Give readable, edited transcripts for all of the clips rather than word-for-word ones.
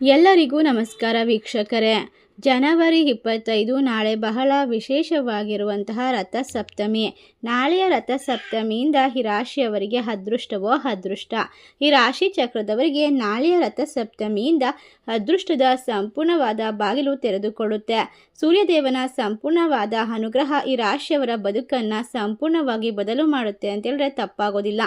ಎಲ್ಲರಿಗೂ ನಮಸ್ಕಾರ ವೀಕ್ಷಕರೇ. ಜನವರಿ 25 ನಾಳೆ ಬಹಳ ವಿಶೇಷವಾಗಿರುವಂತಹ ರಥಸಪ್ತಮಿ. ನಾಳೆಯ ರಥಸಪ್ತಮಿಯಿಂದ ಈ ರಾಶಿಯವರಿಗೆ ಅದೃಷ್ಟವೋ ಅದೃಷ್ಟ. ಈ ರಾಶಿ ಚಕ್ರದವರಿಗೆ ನಾಳೆಯ ರಥಸಪ್ತಮಿಯಿಂದ ಅದೃಷ್ಟದ ಸಂಪೂರ್ಣವಾದ ಬಾಗಿಲು ತೆರೆದುಕೊಳ್ಳುತ್ತೆ. ಸೂರ್ಯದೇವನ ಸಂಪೂರ್ಣವಾದ ಅನುಗ್ರಹ ಈ ರಾಶಿಯವರ ಬದುಕನ್ನು ಸಂಪೂರ್ಣವಾಗಿ ಬದಲು ಮಾಡುತ್ತೆ ಅಂತ ಹೇಳಿದ್ರೆ ತಪ್ಪಾಗೋದಿಲ್ಲ.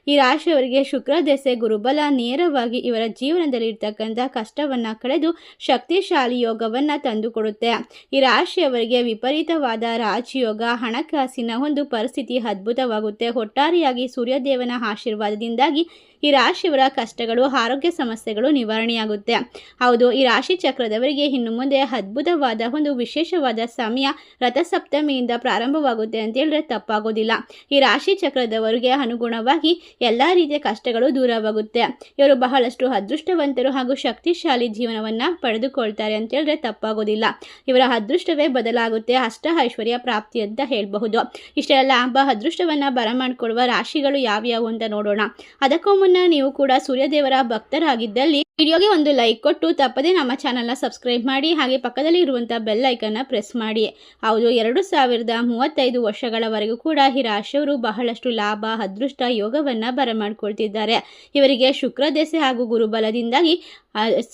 ಈ ರಾಶಿಯವರಿಗೆ ಶುಕ್ರ ದೆಸೆ ಗುರುಬಲ ನೇರವಾಗಿ ಇವರ ಜೀವನದಲ್ಲಿ ಇರ್ತಕ್ಕಂಥ ಕಷ್ಟವನ್ನು ಕಳೆದು ಶಕ್ತಿಶಾಲಿ ಯೋಗವನ್ನು ತಂದುಕೊಡುತ್ತೆ. ಈ ರಾಶಿಯವರಿಗೆ ವಿಪರೀತವಾದ ರಾಜಯೋಗ, ಹಣಕಾಸಿನ ಒಂದು ಪರಿಸ್ಥಿತಿ ಅದ್ಭುತವಾಗುತ್ತೆ. ಒಟ್ಟಾರೆಯಾಗಿ ಸೂರ್ಯದೇವನ ಆಶೀರ್ವಾದದಿಂದಾಗಿ ಈ ರಾಶಿಯವರ ಕಷ್ಟಗಳು, ಆರೋಗ್ಯ ಸಮಸ್ಯೆಗಳು ನಿವಾರಣೆಯಾಗುತ್ತೆ. ಹೌದು, ಈ ರಾಶಿ ಚಕ್ರದವರಿಗೆ ಇನ್ನು ಮುಂದೆ ಅದ್ಭುತವಾದ ಒಂದು ವಿಶೇಷವಾದ ಸಮಯ ರಥಸಪ್ತಮಿಯಿಂದ ಪ್ರಾರಂಭವಾಗುತ್ತೆ ಅಂತ ಹೇಳಿದ್ರೆ ತಪ್ಪಾಗೋದಿಲ್ಲ. ಈ ರಾಶಿ ಚಕ್ರದವರಿಗೆ ಅನುಗುಣವಾಗಿ ಎಲ್ಲ ರೀತಿಯ ಕಷ್ಟಗಳು ದೂರವಾಗುತ್ತೆ. ಇವರು ಬಹಳಷ್ಟು ಅದೃಷ್ಟವಂತರು ಹಾಗೂ ಶಕ್ತಿಶಾಲಿ ಜೀವನವನ್ನು ಪಡೆದುಕೊಳ್ತಾರೆ ಅಂತ ಹೇಳಿದ್ರೆ ತಪ್ಪಾಗೋದಿಲ್ಲ. ಇವರ ಅದೃಷ್ಟವೇ ಬದಲಾಗುತ್ತೆ. ಅಷ್ಟ ಐಶ್ವರ್ಯ ಪ್ರಾಪ್ತಿ ಅಂತ ಹೇಳಬಹುದು. ಇಷ್ಟೆಲ್ಲ ಅದೃಷ್ಟವನ್ನು ಬರಮಾಡಿಕೊಳ್ಳುವ ರಾಶಿಗಳು ಯಾವ್ಯಾವು ಅಂತ ನೋಡೋಣ. ಅದಕ್ಕೂ ಮುನ್ನ ನೀವು ಕೂಡ ಸೂರ್ಯದೇವರ ಭಕ್ತರಾಗಿದ್ದಲ್ಲಿ ವಿಡಿಯೋಗೆ ಒಂದು ಲೈಕ್ ಕೊಟ್ಟು ತಪ್ಪದೇ ನಮ್ಮ ಚಾನಲ್ನ ಸಬ್ಸ್ಕ್ರೈಬ್ ಮಾಡಿ, ಹಾಗೆ ಪಕ್ಕದಲ್ಲಿ ಇರುವಂಥ ಬೆಲ್ ಐಕನ್ನ ಪ್ರೆಸ್ ಮಾಡಿ. ಹೌದು, 2035 ವರ್ಷಗಳವರೆಗೂ ಕೂಡ ಈ ರಾಶಿಯವರು ಬಹಳಷ್ಟು ಲಾಭ, ಅದೃಷ್ಟ, ಯೋಗವನ್ನು ಬರಮಾಡಿಕೊಳ್ತಿದ್ದಾರೆ. ಇವರಿಗೆ ಶುಕ್ರ ದೆಸೆ ಹಾಗೂ ಗುರುಬಲದಿಂದಾಗಿ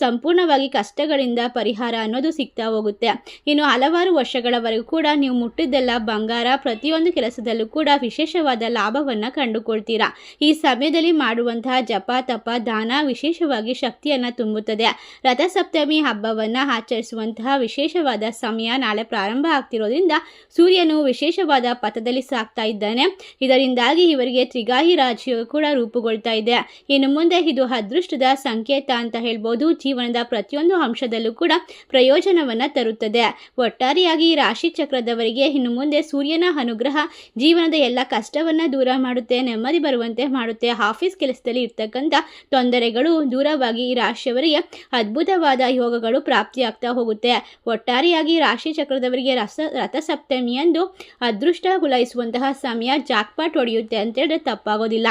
ಸಂಪೂರ್ಣವಾಗಿ ಕಷ್ಟಗಳಿಂದ ಪರಿಹಾರ ಅನ್ನೋದು ಸಿಗ್ತಾ ಹೋಗುತ್ತೆ. ಇನ್ನು ಹಲವಾರು ವರ್ಷಗಳವರೆಗೂ ಕೂಡ ನೀವು ಮುಟ್ಟಿದ್ದೆಲ್ಲ ಬಂಗಾರ, ಪ್ರತಿಯೊಂದು ಕೆಲಸದಲ್ಲೂ ಕೂಡ ವಿಶೇಷವಾದ ಲಾಭವನ್ನು ಕಂಡುಕೊಳ್ತೀರಾ. ಈ ಸಮಯದಲ್ಲಿ ಮಾಡುವಂತಹ ಜಪ, ತಪ, ದಾನ ವಿಶೇಷವಾಗಿ ಶಕ್ತಿಯನ್ನು ತುಂಬುತ್ತದೆ. ರಥಸಪ್ತಮಿ ಹಬ್ಬವನ್ನು ಆಚರಿಸುವಂತಹ ವಿಶೇಷವಾದ ಸಮಯ ನಾಳೆ ಪ್ರಾರಂಭ ಆಗ್ತಿರೋದ್ರಿಂದ ಸೂರ್ಯನು ವಿಶೇಷವಾದ ಪಥದಲ್ಲಿ ಸಾಗ್ತಾ ಇದ್ದಾನೆ. ಇದರಿಂದಾಗಿ ಇವರಿಗೆ ತ್ರಿಗಾಹಿ ರಾಜಯೋಗ ಕೂಡ ರೂಪುಗೊಳ್ತಾ ಇದೆ. ಇನ್ನು ಮುಂದೆ ಇದು ಅದೃಷ್ಟದ ಸಂಕೇತ ಅಂತ ಹೇಳ್ಬೋದು. ಜೀವನದ ಪ್ರತಿಯೊಂದು ಅಂಶದಲ್ಲೂ ಕೂಡ ಪ್ರಯೋಜನವನ್ನು ತರುತ್ತದೆ. ಒಟ್ಟಾರೆಯಾಗಿ ಈ ರಾಶಿ ಚಕ್ರದವರಿಗೆ ಇನ್ನು ಮುಂದೆ ಸೂರ್ಯನ ಅನುಗ್ರಹ ಜೀವನದ ಎಲ್ಲ ಕಷ್ಟವನ್ನು ದೂರ ಮಾಡುತ್ತೆ, ನೆಮ್ಮದಿ ಬರುವಂತೆ ಮಾಡುತ್ತೆ. ಆಫೀಸ್ ಕೆಲಸದಲ್ಲಿ ಇರ್ತಕ್ಕಂಥ ತೊಂದರೆಗಳು ದೂರವಾಗಿ ಈ ರಾಶಿಯವರಿಗೆ ಅದ್ಭುತವಾದ ಯೋಗಗಳು ಪ್ರಾಪ್ತಿಯಾಗ್ತಾ ಹೋಗುತ್ತೆ. ಒಟ್ಟಾರೆಯಾಗಿ ರಾಶಿ ಚಕ್ರದವರಿಗೆ ರಥಸಪ್ತಮಿಯಂದು ಅದೃಷ್ಟ ಗುಲಾಯಿಸುವಂತಹ ಸಮಯ ಜಾಕ್ಪಾಟ್ ಹೊಡೆಯುತ್ತೆ ಅಂತೇಳಿದ್ರೆ ತಪ್ಪಾಗೋದಿಲ್ಲ.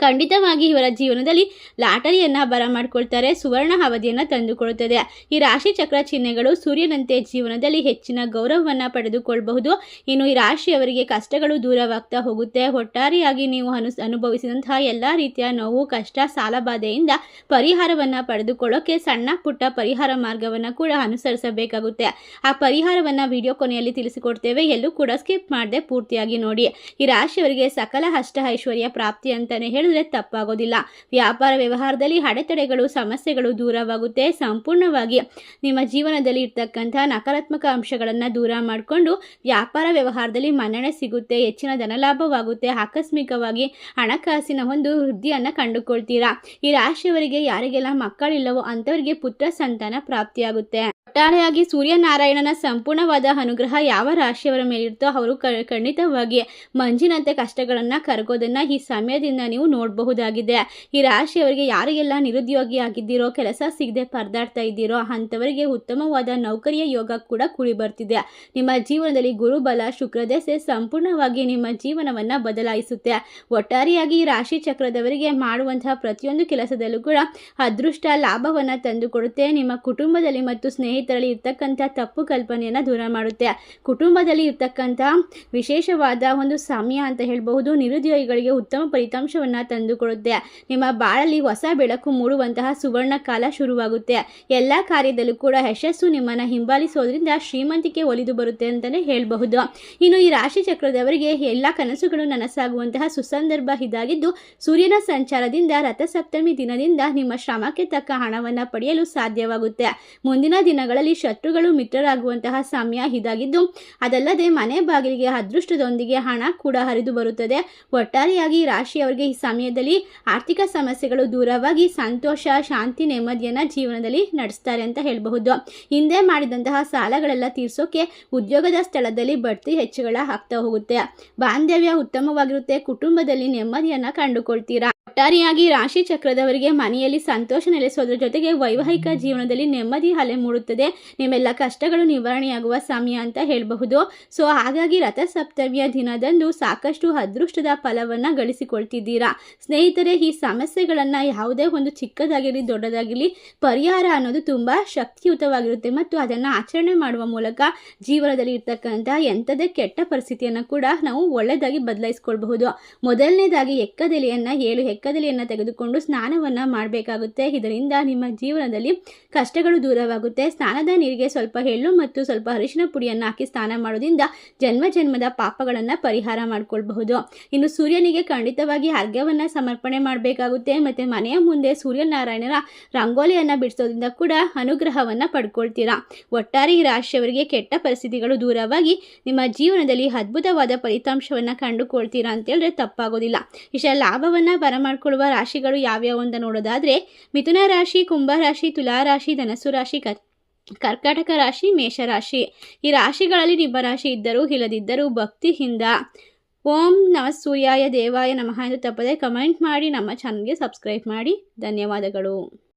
ಖಂಡಿತವಾಗಿ ಇವರ ಜೀವನದಲ್ಲಿ ಲಾಟರಿಯನ್ನು ಬರಮಾಡಿಕೊಳ್ತಾರೆ. ಸುವರ್ಣ ಅವಧಿಯನ್ನು ತಂದುಕೊಡುತ್ತದೆ. ಈ ರಾಶಿ ಚಕ್ರ ಚಿಹ್ನೆಗಳು ಸೂರ್ಯನಂತೆ ಜೀವನದಲ್ಲಿ ಹೆಚ್ಚಿನ ಗೌರವವನ್ನು ಪಡೆದುಕೊಳ್ಳಬಹುದು. ಇನ್ನು ಈ ರಾಶಿಯವರಿಗೆ ಕಷ್ಟಗಳು ದೂರವಾಗ್ತಾ ಹೋಗುತ್ತೆ. ಒಟ್ಟಾರೆಯಾಗಿ ನೀವು ಅನುಭವಿಸಿದಂತಹ ಎಲ್ಲ ರೀತಿಯ ನೋವು, ಕಷ್ಟ, ಸಾಲಬಾಧೆಯಿಂದ ಪರಿಹಾರವನ್ನು ಪಡೆದುಕೊಳ್ಳೋಕೆ ಸಣ್ಣ ಪುಟ್ಟ ಪರಿಹಾರ ಮಾರ್ಗವನ್ನು ಕೂಡ ಅನುಸರಿಸಬೇಕಾಗುತ್ತೆ. ಆ ಪರಿಹಾರವನ್ನು ವಿಡಿಯೋ ಕೊನೆಯಲ್ಲಿ ತಿಳಿಸಿಕೊಡ್ತೇವೆ. ಎಲ್ಲೂ ಕೂಡ ಸ್ಕಿಪ್ ಮಾಡದೆ ಪೂರ್ತಿಯಾಗಿ ನೋಡಿ. ಈ ರಾಶಿಯವರಿಗೆ ಸಕಲ ಅಷ್ಟ ಐಶ್ವರ್ಯ ಪ್ರಾಪ್ತಿ ಅಂತಾನೆ ಹೇಳಿದ್ರೆ ತಪ್ಪಾಗೋದಿಲ್ಲ. ವ್ಯಾಪಾರ ವ್ಯವಹಾರದಲ್ಲಿ ಅಡೆತಡೆಗಳು, ಸಮಸ್ಯೆಗಳು ದೂರವಾಗುತ್ತೆ. ಸಂಪೂರ್ಣವಾಗಿ ನಿಮ್ಮ ಜೀವನದಲ್ಲಿ ಇರ್ತಕ್ಕಂಥ ನಕಾರಾತ್ಮಕ ಅಂಶಗಳನ್ನು ದೂರ ಮಾಡಿಕೊಂಡು ವ್ಯಾಪಾರ ವ್ಯವಹಾರದಲ್ಲಿ ಮನ್ನಣೆ ಸಿಗುತ್ತೆ. ಹೆಚ್ಚಿನ ಧನಲಾಭವಾಗುತ್ತೆ. ಆಕಸ್ಮಿಕವಾಗಿ ಹಣಕಾಸಿನ ಒಂದು ವೃದ್ಧಿಯನ್ನು ಕಂಡುಕೊಳ್ತೀರಾ. ಈ ರಾಶಿಯವರಿಗೆ ಯಾರಿಗೆಲ್ಲ ಮಕ್ಕಳಿಲ್ಲವೋ ಅಂಥವರಿಗೆ ಪುತ್ರ ಸಂತಾನ ಪ್ರಾಪ್ತಿಯಾಗುತ್ತೆ. ಒಟ್ಟಾರೆಯಾಗಿ ಸೂರ್ಯನಾರಾಯಣನ ಸಂಪೂರ್ಣವಾದ ಅನುಗ್ರಹ ಯಾವ ರಾಶಿಯವರ ಮೇಲಿರುತ್ತೋ ಅವರು ಖಂಡಿತವಾಗಿ ಮಂಜಿನಂತೆ ಕಷ್ಟಗಳನ್ನು ಕರಗೋದನ್ನು ಈ ಸಮಯದಿಂದ ನೀವು ನೋಡಬಹುದಾಗಿದೆ. ಈ ರಾಶಿಯವರಿಗೆ ಯಾರಿಗೆಲ್ಲ ನಿರುದ್ಯೋಗಿ ಆಗಿದ್ದೀರೋ, ಕೆಲಸ ಸಿಗದೆ ಪರದಾಡ್ತಾ ಇದ್ದೀರೋ ಅಂಥವರಿಗೆ ಉತ್ತಮವಾದ ನೌಕರಿಯ ಯೋಗ ಕೂಡ ಕೂಡಿ ಬರ್ತಿದೆ. ನಿಮ್ಮ ಜೀವನದಲ್ಲಿ ಗುರುಬಲ, ಶುಕ್ರದೆಸೆ ಸಂಪೂರ್ಣವಾಗಿ ನಿಮ್ಮ ಜೀವನವನ್ನು ಬದಲಾಯಿಸುತ್ತೆ. ಒಟ್ಟಾರೆಯಾಗಿ ಈ ರಾಶಿ ಚಕ್ರದವರಿಗೆ ಮಾಡುವಂತಹ ಪ್ರತಿಯೊಂದು ಕೆಲಸದಲ್ಲೂ ಕೂಡ ಅದೃಷ್ಟ ಲಾಭವನ್ನು ತಂದುಕೊಡುತ್ತೆ. ನಿಮ್ಮ ಕುಟುಂಬದಲ್ಲಿ ಮತ್ತು ಸ್ನೇಹಿತರಲ್ಲಿ ಇರ್ತಕ್ಕಂಥ ತಪ್ಪು ಕಲ್ಪನೆಯನ್ನು ದೂರ ಮಾಡುತ್ತೆ. ಕುಟುಂಬದಲ್ಲಿ ಇರ್ತಕ್ಕಂಥ ವಿಶೇಷವಾದ ಒಂದು ಸಮಯ ಅಂತ ಹೇಳಬಹುದು. ನಿರುದ್ಯೋಗಿಗಳಿಗೆ ಉತ್ತಮ ಫಲಿತಾಂಶವನ್ನು ತಂದುಕೊಡುತ್ತೆ. ನಿಮ್ಮ ಬಾಳಲ್ಲಿ ಹೊಸ ಬೆಳಕು ಮೂಡುವಂತಹ ಸುವರ್ಣ ಕಾಲ ಶುರುವಾಗುತ್ತೆ. ಎಲ್ಲ ಕಾರ್ಯದಲ್ಲೂ ಕೂಡ ಯಶಸ್ಸು ನಿಮ್ಮನ್ನು ಹಿಂಬಾಲಿಸೋದ್ರಿಂದ ಶ್ರೀಮಂತಿಕೆ ಒಲಿದು ಬರುತ್ತೆ ಅಂತಲೇ ಹೇಳಬಹುದು. ಇನ್ನು ಈ ರಾಶಿ ಚಕ್ರದವರಿಗೆ ಎಲ್ಲ ಕನಸುಗಳು ನನಸಾಗುವಂತಹ ಸುಸಂದರ್ಭ ಇದಾಗಿದ್ದು, ಸೂರ್ಯನ ಸಂಚಾರದಿಂದ ರಥಸಪ್ತಮಿ ದಿನದಿಂದ ನಿಮ್ಮ ಶ್ರಮಕ್ಕೆ ತಕ್ಕ ಹಣವನ್ನು ಪಡೆಯಲು ಸಾಧ್ಯವಾಗುತ್ತೆ. ಮುಂದಿನ ದಿನಗಳಲ್ಲಿ ಶತ್ರುಗಳು ಮಿತ್ರರಾಗುವಂತಹ ಸಮಯ ಇದಾಗಿದ್ದು, ಅದಲ್ಲದೆ ಮನೆ ಬಾಗಿಲಿಗೆ ಅದೃಷ್ಟದೊಂದಿಗೆ ಹಣ ಕೂಡ ಹರಿದು ಬರುತ್ತದೆ. ಒಟ್ಟಾರೆಯಾಗಿ ರಾಶಿಯವರಿಗೆ ಈ ಸಮಯದಲ್ಲಿ ಆರ್ಥಿಕ ಸಮಸ್ಯೆಗಳು ದೂರವಾಗಿ ಸಂತೋಷ, ಶಾಂತಿ, ನೆಮ್ಮದಿಯನ್ನು ಜೀವನದಲ್ಲಿ ನಡೆಸ್ತಾರೆ ಅಂತ ಹೇಳಬಹುದು. ಹಿಂದೆ ಮಾಡಿದಂತಹ ಸಾಲಗಳೆಲ್ಲ ತೀರ್ಸೋಕೆ ಉದ್ಯೋಗದ ಸ್ಥಳದಲ್ಲಿ ಬಡ್ತಿ ಹೆಚ್ಚುಗಳ ಆಗ್ತಾ ಹೋಗುತ್ತೆ. ಬಾಂಧವ್ಯ ಉತ್ತಮವಾಗಿರುತ್ತೆ. ಕುಟುಂಬದಲ್ಲಿ ನೆಮ್ಮದಿಯನ್ನು ಕಂಡುಕೊಳ್ತೀರಾ. ಒಟ್ಟಾರೆಯಾಗಿ ರಾಶಿ ಚಕ್ರದವರಿಗೆ ಮನೆಯಲ್ಲಿ ಸಂತೋಷ ನೆಲೆಸೋದ್ರ ಜೊತೆಗೆ ವೈವಾಹಿಕ ಜೀವನದಲ್ಲಿ ನೆಮ್ಮದಿ ಅಲೆ ಮೂಡುತ್ತದೆ. ನಿಮ್ಮೆಲ್ಲ ಕಷ್ಟಗಳು ನಿವಾರಣೆಯಾಗುವ ಸಮಯ ಅಂತ ಹೇಳಬಹುದು. ಸೊ ಹಾಗಾಗಿ ರಥಸಪ್ತಮಿಯ ದಿನದಂದು ಸಾಕಷ್ಟು ಅದೃಷ್ಟದ ಫಲವನ್ನು ಗಳಿಸಿಕೊಳ್ತಿದ್ದೀರಾ. ಸ್ನೇಹಿತರೆ, ಈ ಸಮಸ್ಯೆಗಳನ್ನು ಯಾವುದೇ ಒಂದು ಚಿಕ್ಕದಾಗಿರಲಿ ದೊಡ್ಡದಾಗಿರಲಿ ಪರಿಹಾರ ಅನ್ನೋದು ತುಂಬ ಶಕ್ತಿಯುತವಾಗಿರುತ್ತೆ ಮತ್ತು ಅದನ್ನು ಆಚರಣೆ ಮಾಡುವ ಮೂಲಕ ಜೀವನದಲ್ಲಿ ಇರ್ತಕ್ಕಂಥ ಎಂಥದೇ ಕೆಟ್ಟ ಪರಿಸ್ಥಿತಿಯನ್ನು ಕೂಡ ನಾವು ಒಳ್ಳೆಯದಾಗಿ ಬದಲಾಯಿಸ್ಕೊಳ್ಬಹುದು. ಮೊದಲನೇದಾಗಿ ಏಳು ಎಕ್ಕದೆಲೆಯನ್ನು ತೆಗೆದುಕೊಂಡು ಸ್ನಾನವನ್ನು ಮಾಡಬೇಕಾಗುತ್ತೆ. ಇದರಿಂದ ನಿಮ್ಮ ಜೀವನದಲ್ಲಿ ಕಷ್ಟಗಳು ದೂರವಾಗುತ್ತೆ. ಸ್ನಾನದ ನೀರಿಗೆ ಸ್ವಲ್ಪ ಎಳ್ಳು ಮತ್ತು ಸ್ವಲ್ಪ ಅರಿಶಿನ ಪುಡಿಯನ್ನು ಹಾಕಿ ಸ್ನಾನ ಮಾಡೋದ್ರಿಂದ ಜನ್ಮದ ಪಾಪಗಳನ್ನು ಪರಿಹಾರ ಮಾಡಿಕೊಳ್ಬಹುದು. ಇನ್ನು ಸೂರ್ಯನಿಗೆ ಖಂಡಿತವಾಗಿ ಅರ್ಘ್ಯವನ್ನು ಸಮರ್ಪಣೆ ಮಾಡಬೇಕಾಗುತ್ತೆ. ಮತ್ತು ಮನೆಯ ಮುಂದೆ ಸೂರ್ಯನಾರಾಯಣನ ರಂಗೋಲಿಯನ್ನು ಬಿಡಿಸೋದ್ರಿಂದ ಕೂಡ ಅನುಗ್ರಹವನ್ನು ಪಡ್ಕೊಳ್ತೀರಾ. ಒಟ್ಟಾರೆ ಈ ರಾಶಿಯವರಿಗೆ ಕೆಟ್ಟ ಪರಿಸ್ಥಿತಿಗಳು ದೂರವಾಗಿ ನಿಮ್ಮ ಜೀವನದಲ್ಲಿ ಅದ್ಭುತವಾದ ಫಲಿತಾಂಶವನ್ನು ಕಂಡುಕೊಳ್ತೀರಾ ಅಂತೇಳಿದ್ರೆ ತಪ್ಪಾಗೋದಿಲ್ಲ. ಇಷ್ಟ ಲಾಭವನ್ನು ಬರಮಾಡಿಕೊಳ್ಳುವ ರಾಶಿಗಳು ಯಾವ್ಯಾವು ಅಂತ ನೋಡೋದಾದರೆ ಮಿಥುನ ರಾಶಿ, ಕುಂಭ ರಾಶಿ, ತುಲಾ ರಾಶಿ, ಧನಸ್ಸು ರಾಶಿ, ಕರ್ಕಾಟಕ ರಾಶಿ, ಮೇಷರಾಶಿ. ಈ ರಾಶಿಗಳಲ್ಲಿ ನಿಮ್ಮ ರಾಶಿ ಇದ್ದರೂ ಇಲ್ಲದಿದ್ದರೂ ಭಕ್ತಿಯಿಂದ ಓಂ ನಮಃ ಸೂರ್ಯಾಯ ದೇವಾಯ ನಮಃ ಎಂದು ತಪ್ಪದೆ ಕಮೆಂಟ್ ಮಾಡಿ ನಮ್ಮ ಚಾನಲ್ಗೆ ಸಬ್ಸ್ಕ್ರೈಬ್ ಮಾಡಿ. ಧನ್ಯವಾದಗಳು.